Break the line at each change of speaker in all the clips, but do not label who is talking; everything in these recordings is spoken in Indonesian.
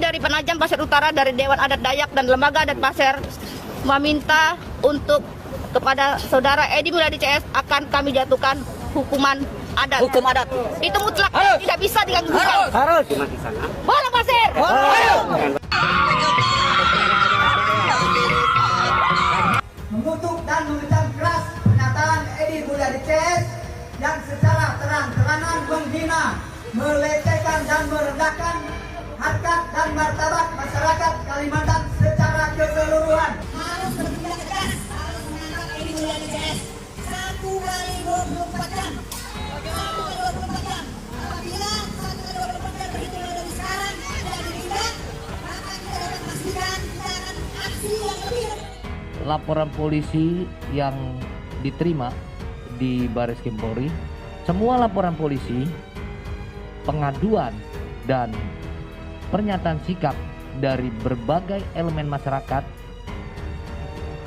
dari Penajam Pasir Utara, dari Dewan Adat Dayak dan Lembaga Adat Pasir meminta untuk kepada saudara Edi Mulyadi CS akan kami jatuhkan hukuman adat.
Hukum adat.
Itu mutlak, tidak bisa diganggu.
Harus.
Bola pasir.
Mengutuk dan mengecam keras pernyataan Edi Mulyadi CS yang secara terang-terangan menghina, melecehkan dan merendahkan harkat dan martabat masyarakat Kalimantan secara keseluruhan.
Harus bertindak tegas, harus menangkap Edi Mulyadi CS 1 kali 24 jam. 1 kali 24 jam. Apabila 1 kali 24 jam berhitung dari sekarang tidak ditindak, maka kita dapat pastikan kita akan aksi yang lebih.
Laporan polisi yang diterima di Baris Krim Polri, semua laporan polisi, pengaduan dan pernyataan sikap dari berbagai elemen masyarakat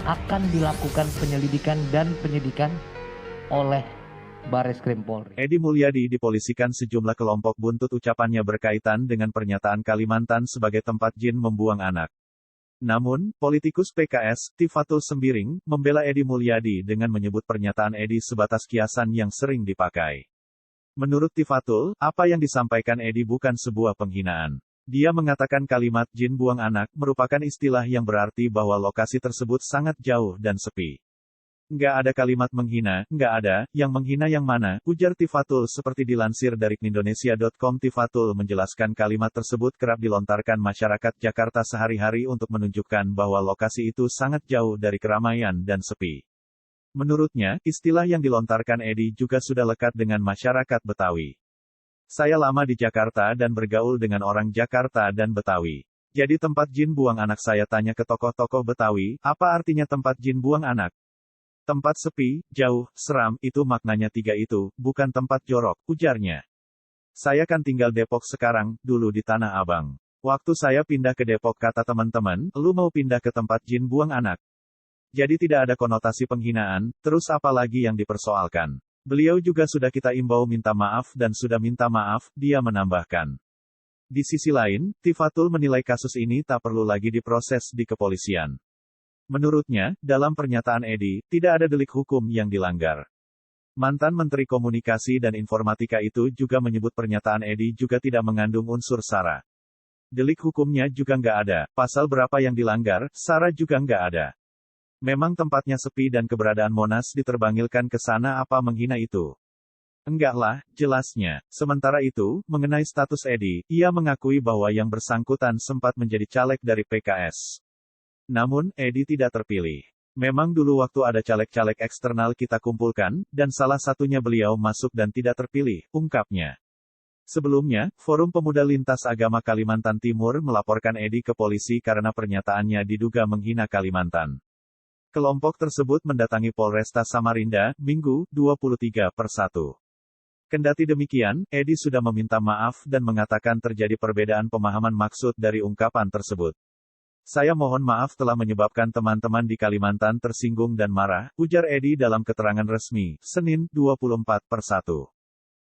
akan dilakukan penyelidikan dan penyidikan oleh Baris Krim Polri.
Edi Mulyadi dipolisikan sejumlah kelompok buntut ucapannya berkaitan dengan pernyataan Kalimantan sebagai tempat jin membuang anak. Namun, politikus PKS, Tifatul Sembiring, membela Edi Mulyadi dengan menyebut pernyataan Edi sebatas kiasan yang sering dipakai. Menurut Tifatul, apa yang disampaikan Edi bukan sebuah penghinaan. Dia mengatakan kalimat jin buang anak merupakan istilah yang berarti bahwa lokasi tersebut sangat jauh dan sepi. Nggak ada kalimat menghina, nggak ada, yang menghina yang mana, ujar Tifatul seperti dilansir dari Indonesia.com. Tifatul menjelaskan kalimat tersebut kerap dilontarkan masyarakat Jakarta sehari-hari untuk menunjukkan bahwa lokasi itu sangat jauh dari keramaian dan sepi. Menurutnya, istilah yang dilontarkan Edi juga sudah lekat dengan masyarakat Betawi. Saya lama di Jakarta dan bergaul dengan orang Jakarta dan Betawi. Jadi tempat jin buang anak, saya tanya ke tokoh-tokoh Betawi, apa artinya tempat jin buang anak? Tempat sepi, jauh, seram, itu maknanya tiga itu, bukan tempat jorok, ujarnya. Saya kan tinggal Depok sekarang, dulu di Tanah Abang. Waktu saya pindah ke Depok kata teman-teman, lu mau pindah ke tempat jin buang anak. Jadi tidak ada konotasi penghinaan, terus apa lagi yang dipersoalkan? Beliau juga sudah kita imbau minta maaf dan sudah minta maaf, dia menambahkan. Di sisi lain, Tifatul menilai kasus ini tak perlu lagi diproses di kepolisian. Menurutnya, dalam pernyataan Edi, tidak ada delik hukum yang dilanggar. Mantan Menteri Komunikasi dan Informatika itu juga menyebut pernyataan Edi juga tidak mengandung unsur SARA. Delik hukumnya juga nggak ada, pasal berapa yang dilanggar, SARA juga nggak ada. Memang tempatnya sepi dan keberadaan Monas diterbangilkan ke sana apa menghina itu? Enggak lah, jelasnya. Sementara itu, mengenai status Edi, ia mengakui bahwa yang bersangkutan sempat menjadi caleg dari PKS. Namun, Edi tidak terpilih. Memang dulu waktu ada caleg-caleg eksternal kita kumpulkan, dan salah satunya beliau masuk dan tidak terpilih, ungkapnya. Sebelumnya, Forum Pemuda Lintas Agama Kalimantan Timur melaporkan Edi ke polisi karena pernyataannya diduga menghina Kalimantan. Kelompok tersebut mendatangi Polresta Samarinda, Minggu, 23/1. Kendati demikian, Edi sudah meminta maaf dan mengatakan terjadi perbedaan pemahaman maksud dari ungkapan tersebut. Saya mohon maaf telah menyebabkan teman-teman di Kalimantan tersinggung dan marah, ujar Edi dalam keterangan resmi, Senin, 24/1.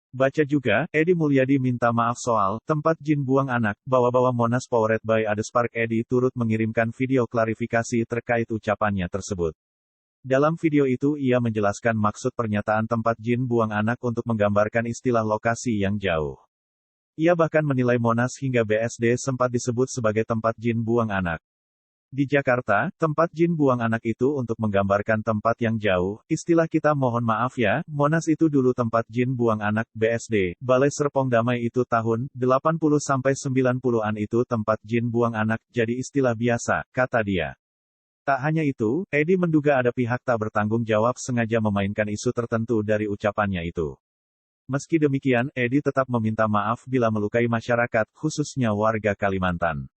Baca juga, Edi Mulyadi minta maaf soal tempat jin buang anak, bawa-bawa Monas Powered by Adespark. Edi turut mengirimkan video klarifikasi terkait ucapannya tersebut. Dalam video itu ia menjelaskan maksud pernyataan tempat jin buang anak untuk menggambarkan istilah lokasi yang jauh. Ia bahkan menilai Monas hingga BSD sempat disebut sebagai tempat jin buang anak. Di Jakarta, tempat jin buang anak itu untuk menggambarkan tempat yang jauh, istilah kita mohon maaf ya, Monas itu dulu tempat jin buang anak, BSD, Balai Serpong Damai itu tahun 80-90-an itu tempat jin buang anak, jadi istilah biasa, kata dia. Tak hanya itu, Edi menduga ada pihak tak bertanggung jawab sengaja memainkan isu tertentu dari ucapannya itu. Meski demikian, Edi tetap meminta maaf bila melukai masyarakat, khususnya warga Kalimantan.